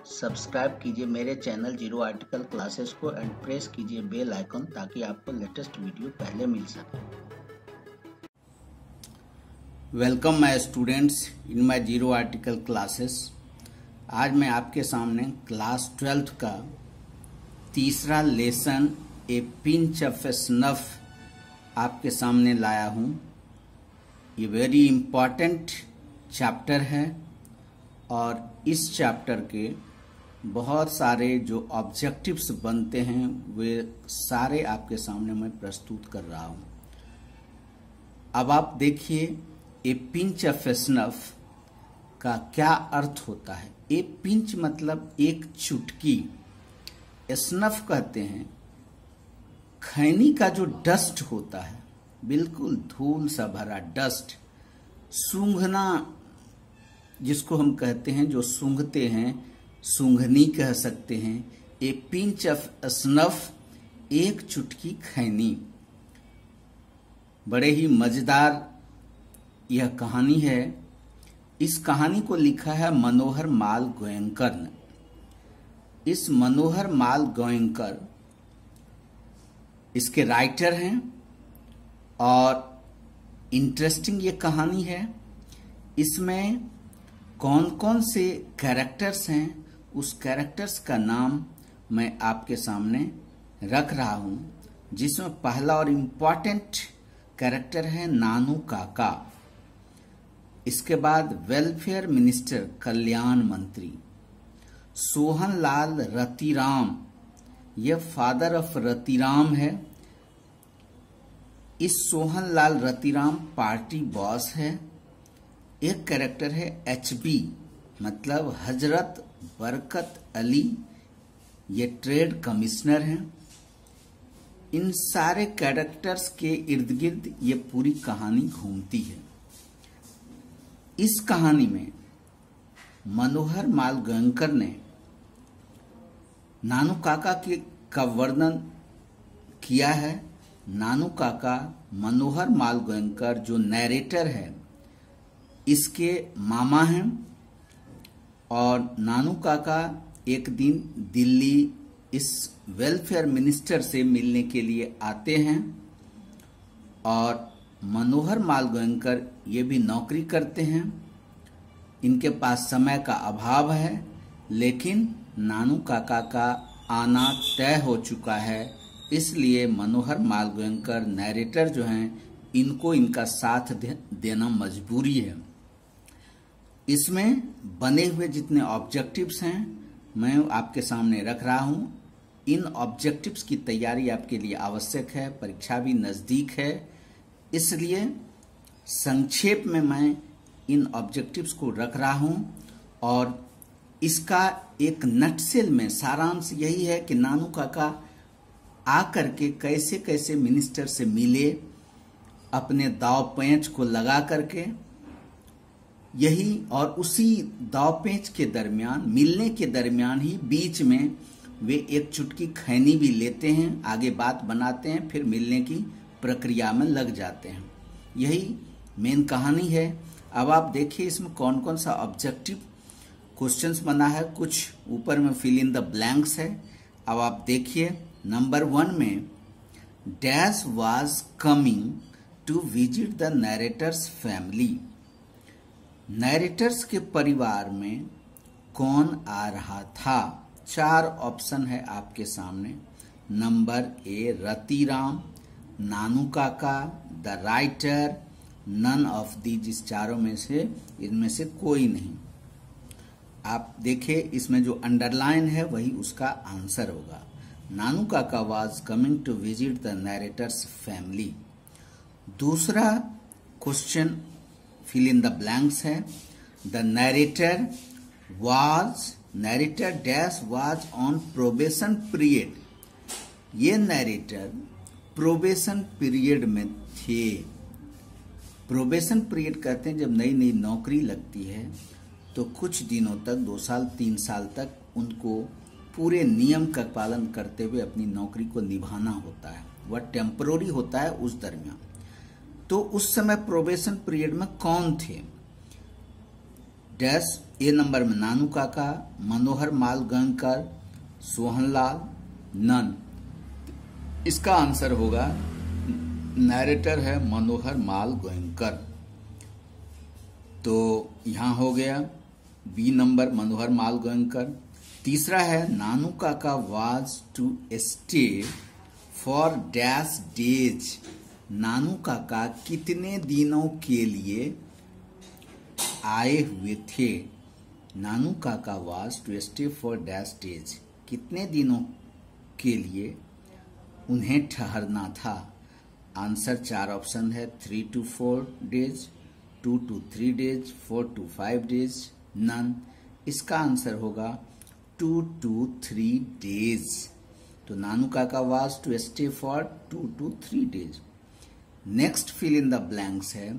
Subscribe कीजिए मेरे channel zero article classes को एंड प्रेस कीजिए बेल आइकन ताकि आपको लेटेस्ट वीडियो पहले मिल सके। Welcome my students in my zero article classes. आज मैं आपके सामने क्लास 12th का तीसरा lesson A pinch of snuff आपके सामने लाया हूँ। ये वेरी इम्पॉर्टेंट चैप्टर है और इस चैप्टर के बहुत सारे जो ऑब्जेक्टिव्स बनते हैं वे सारे आपके सामने मैं प्रस्तुत कर रहा हूं। अब आप देखिए ए पिंच ऑफ स्नफ का क्या अर्थ होता है। ए पिंच मतलब एक चुटकी, स्नफ कहते हैं खैनी का जो डस्ट होता है, बिल्कुल धूल सा भरा डस्ट, सूंघना जिसको हम कहते हैं, जो सूंघते हैं, सूंघनी कह सकते हैं। ए पिंच ऑफ स्नफ, एक चुटकी खैनी। बड़े ही मजेदार यह कहानी है। इस कहानी को लिखा है मनोहर माल गोयनकर ने। इस मनोहर माल गोयनकर इसके राइटर हैं और इंटरेस्टिंग ये कहानी है। इसमें कौन कौन से कैरेक्टर्स हैं, उस कैरेक्टर्स का नाम मैं आपके सामने रख रहा हूं, जिसमें पहला और इम्पॉर्टेंट कैरेक्टर है नानू काका। इसके बाद वेलफेयर मिनिस्टर, कल्याण मंत्री सोहन लाल रतिराम, यह फादर ऑफ रतिराम है। इस सोहन लाल रतिराम पार्टी बॉस है। एक कैरेक्टर है HB, मतलब हजरत बरकत अली, ये ट्रेड कमिश्नर हैं। इन सारे कैरेक्टर्स के इर्द गिर्द ये पूरी कहानी घूमती है। इस कहानी में मनोहर माल गोयनकर ने नानू काका का वर्णन किया है। नानू काका मनोहर माल गोयनकर जो नैरेटर है, इसके मामा हैं और नानू काका एक दिन दिल्ली इस वेलफेयर मिनिस्टर से मिलने के लिए आते हैं और मनोहर माल गोयनकर ये भी नौकरी करते हैं। इनके पास समय का अभाव है, लेकिन नानू काका का आना तय हो चुका है, इसलिए मनोहर माल गोयनकर नैरेटर जो हैं, इनको इनका साथ देना मजबूरी है। इसमें बने हुए जितने ऑब्जेक्टिव्स हैं मैं आपके सामने रख रहा हूं। इन ऑब्जेक्टिव्स की तैयारी आपके लिए आवश्यक है, परीक्षा भी नजदीक है, इसलिए संक्षेप में मैं इन ऑब्जेक्टिव्स को रख रहा हूं। और इसका एक नटसेल में सारांश यही है कि नानू काका आकर के कैसे कैसे मिनिस्टर से मिले, अपने दाव पेंच को लगा करके, यही और उसी दाव पेंच के दरमियान, मिलने के दरमियान ही बीच में वे एक चुटकी खैनी भी लेते हैं, आगे बात बनाते हैं, फिर मिलने की प्रक्रिया में लग जाते हैं। यही मेन कहानी है। अब आप देखिए इसमें कौन कौन सा ऑब्जेक्टिव क्वेश्चंस बना है। कुछ ऊपर में फिल इन द ब्लैंक्स है। अब आप देखिए नंबर 1 में dash was coming to visit the narrator's family. Narrator's के परिवार में कौन आ रहा था? 4 ऑप्शन है आपके सामने। नंबर A रतिराम, नानू काका, the writer, none of these. इस चारों में से इनमें से कोई नहीं। आप देखिए इसमें जो अंडरलाइन है वही उसका आंसर होगा। नानू काका was coming to visit the narrator's family. दूसरा question fill in the blanks है। The narrator dash was on probation period. ये नैरेटर प्रोबेशन पीरियड में थे। प्रोबेशन पीरियड कहते हैं जब नई नई नौकरी लगती है तो कुछ दिनों तक, 2 साल 3 साल तक उनको पूरे नियम का पालन करते हुए अपनी नौकरी को निभाना होता है। वह टेम्पररी होता है उस दरमियान। तो उस समय प्रोबेशन पीरियड में कौन थे? डैश ए नंबर में नानू काका, मनोहर माल गोयनकर, सोहनलाल, नन। इसका आंसर होगा, नैरेटर है मनोहर माल गोयनकर। तो यहां हो गया बी नंबर मनोहर माल गोयनकर। तीसरा है नानू काका was to stay for dash days. Nanu Kaka कितने दिनों के लिए आए हुए थे। नानू काका was to stay for dash days, कितने दिनों के लिए उन्हें ठहरना था। आंसर 4 ऑप्शन है, 3 to 4 days, 2 to 3 days, 4 to 5 days, none. इसका आंसर होगा 2 to 3 days। तो नानू काका was to stay for 2 to 3 days। Next fill in the blanks है,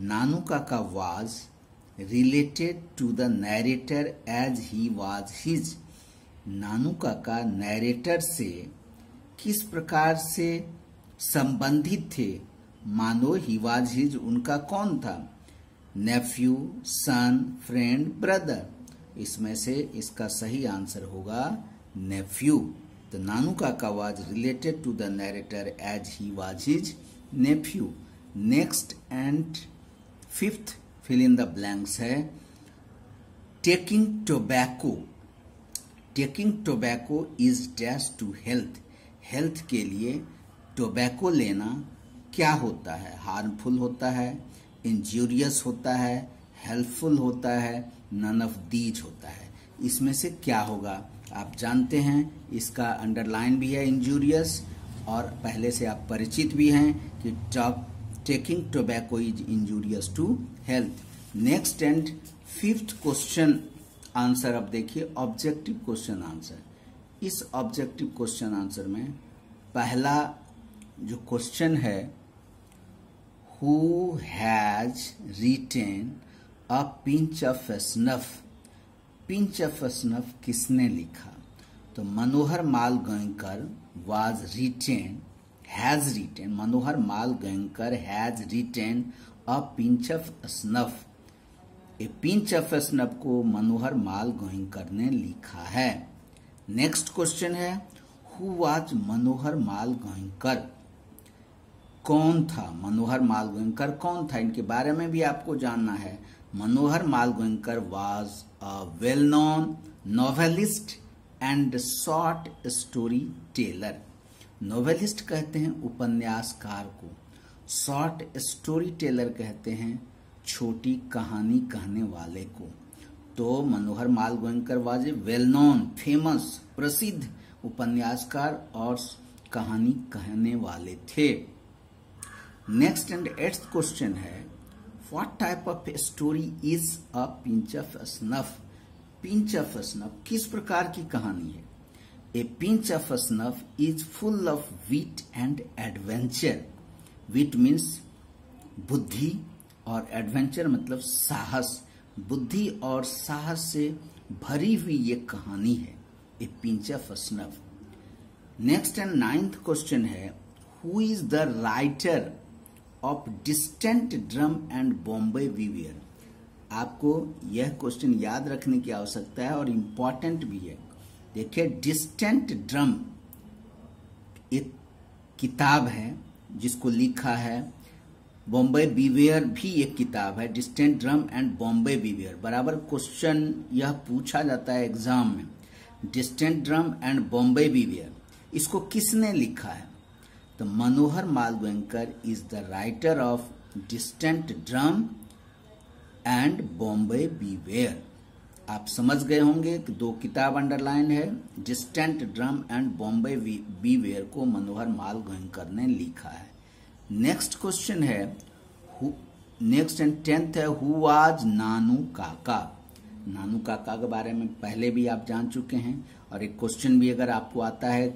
नानू काका was related to the narrator as he was his. Nanu Kaka narrator से किस प्रकार से संबंधित थे, मानो ही वाज हिज उनका कौन था। नेफ्यू, सन, फ्रेंड, ब्रदर। इसमें से इसका सही आंसर होगा नेफ्यू। तो नानू काका was related to the narrator as he was his nephew. Next and fifth fill in the blanks है, taking tobacco. Taking tobacco is dash to health. Health के लिए टोबैको लेना क्या होता है, हार्मफुल होता है, इंजूरियस होता है, हेल्पफुल होता है, नन ऑफ दीज होता है। इसमें से क्या होगा आप जानते हैं। इसका अंडरलाइन भी है इंजूरियस, और पहले से आप परिचित भी हैं कि taking tobacco is injurious to health. Next and fifth question answer अब देखिए, ऑब्जेक्टिव क्वेश्चन आंसर। इस ऑब्जेक्टिव क्वेश्चन आंसर में पहला जो क्वेश्चन है, who has written a pinch of snuff. Pinch of snuff किसने लिखा। तो Manohar Mal Goyankar was written, has written, Manohar Mal Goyankar has written a pinch of snuff. A pinch of snuff को मनोहर माल गोयनकर ने लिखा है। नेक्स्ट क्वेश्चन है, हु वाज मनोहर माल गोयनकर। कौन था मनोहर माल गोयनकर, कौन था, इनके बारे में भी आपको जानना है। Manohar Mal Goyankar was a well known novelist and short story teller. Novelist कहते हैं उपन्यासकार को, शॉर्ट स्टोरी टेलर कहते हैं छोटी कहानी कहने वाले को। तो Manohar Mal Goyankar was a well known, famous, प्रसिद्ध उपन्यासकार और कहानी कहने वाले थे। नेक्स्ट एंड एट्थ क्वेश्चन है, what type of story is a pinch of snuff. Pinch of snuff किस प्रकार की कहानी है। A pinch of snuff is full of wit and adventure. Wit means बुद्धि और एडवेंचर मतलब साहस। बुद्धि और साहस से भरी हुई ये कहानी है, a pinch of snuff. Next and ninth question है, who is the writer of distant drum and Bombay beware. आपको यह क्वेश्चन याद रखने की आवश्यकता है और इम्पॉर्टेंट भी है। देखिए, डिस्टेंट ड्रम एक किताब है जिसको लिखा है, बॉम्बे बीवेयर भी एक किताब है, distant drum and Bombay beware. बराबर क्वेश्चन यह पूछा जाता है एग्जाम में, distant drum and Bombay beware, इसको किसने लिखा है। तो Manohar Mal Goyankar is the writer of distant drum and Bombay beware. आप समझ गए होंगे कि 2 किताब अंडरलाइन है, distant drum and Bombay beware को मनोहर माल गोयनकर ने लिखा है। नेक्स्ट क्वेश्चन है, नेक्स्ट एंड 10th है, हु वाज नानू काका। नानू काका के बारे में पहले भी आप जान चुके हैं, और एक क्वेश्चन भी अगर आपको आता है,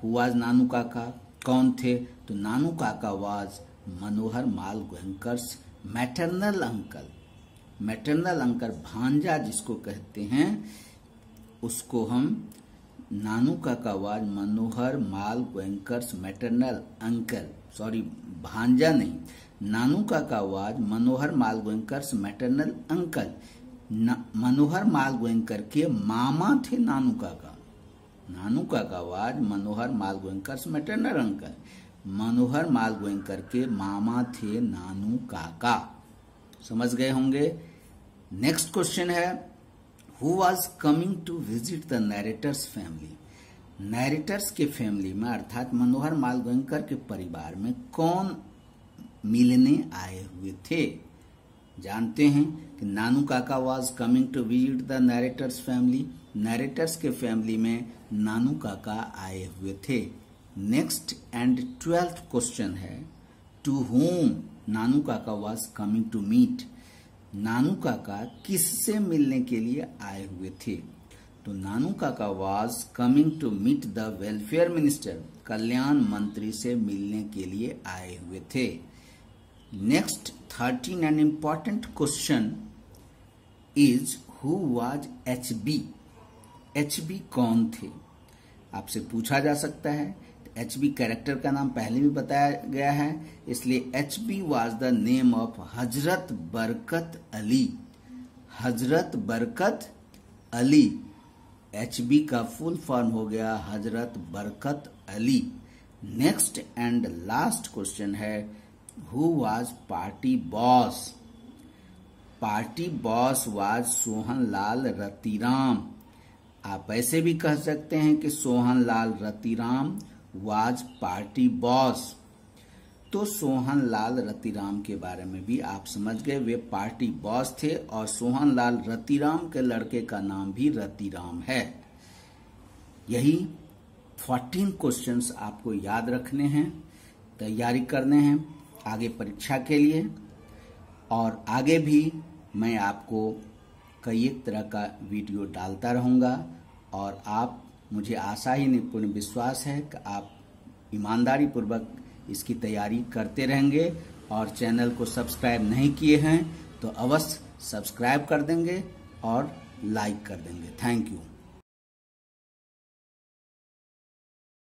हु वाज नानू काका, कौन थे। तो नानू काका was Manohar Mal Goyankar's maternal uncle. Maternal uncle, भांजा जिसको कहते हैं, उसको हम नानू काका was Manohar Mal Goyankar's maternal uncle, sorry भांजा नहीं, नानू काका was Manohar Mal Goyankar's maternal uncle. Manohar Mal Goyankar के मामा थे नानू काका। नानू काका was Manohar Mal Goyankar maternal uncle. Manohar Mal Goyankar के मामा थे नानू काका। समझ गए होंगे। नेक्स्ट क्वेश्चन है, who was coming to visit the narrator's family. Narrator's के फैमिली में अर्थात मनोहर माल गोयनकर के परिवार में कौन मिलने आए हुए थे। जानते हैं कि नानू काका was coming to visit the narrator's family. Narrator's के फैमिली में नानू काका आए हुए थे। नेक्स्ट एंड 12th क्वेश्चन है, टू होम नानू काका was coming to meet. Nanu काका किससे मिलने के लिए आए हुए थे। तो नानू काका was coming to meet the welfare minister. कल्याण मंत्री से मिलने के लिए आए हुए थे। Next 13 and important question is, who was HB. HB कौन थे, आपसे पूछा जा सकता है। एचबी कैरेक्टर का नाम पहले भी बताया गया है, इसलिए HB was the name of Hazrat Barkat Ali. Hazrat Barkat Ali, HB का फुल फॉर्म हो गया Hazrat Barkat Ali. Next and last question है, who was party boss. Party boss was Sohanlal Ratiram. आप ऐसे भी कह सकते हैं कि Sohanlal Ratiram was party boss. तो सोहनलाल रतिराम के बारे में भी आप समझ गए, वे पार्टी बॉस थे और सोहनलाल रतिराम के लड़के का नाम भी रतिराम है। यही 14 क्वेश्चंस आपको याद रखने हैं, तैयारी करने हैं आगे परीक्षा के लिए। और आगे भी मैं आपको कई एक तरह का वीडियो डालता रहूँगा और आप, मुझे आशा ही नहीं पूर्ण विश्वास है कि आप ईमानदारी पूर्वक इसकी तैयारी करते रहेंगे। और चैनल को सब्सक्राइब नहीं किए हैं तो अवश्य सब्सक्राइब कर देंगे और लाइक कर देंगे। Thank you.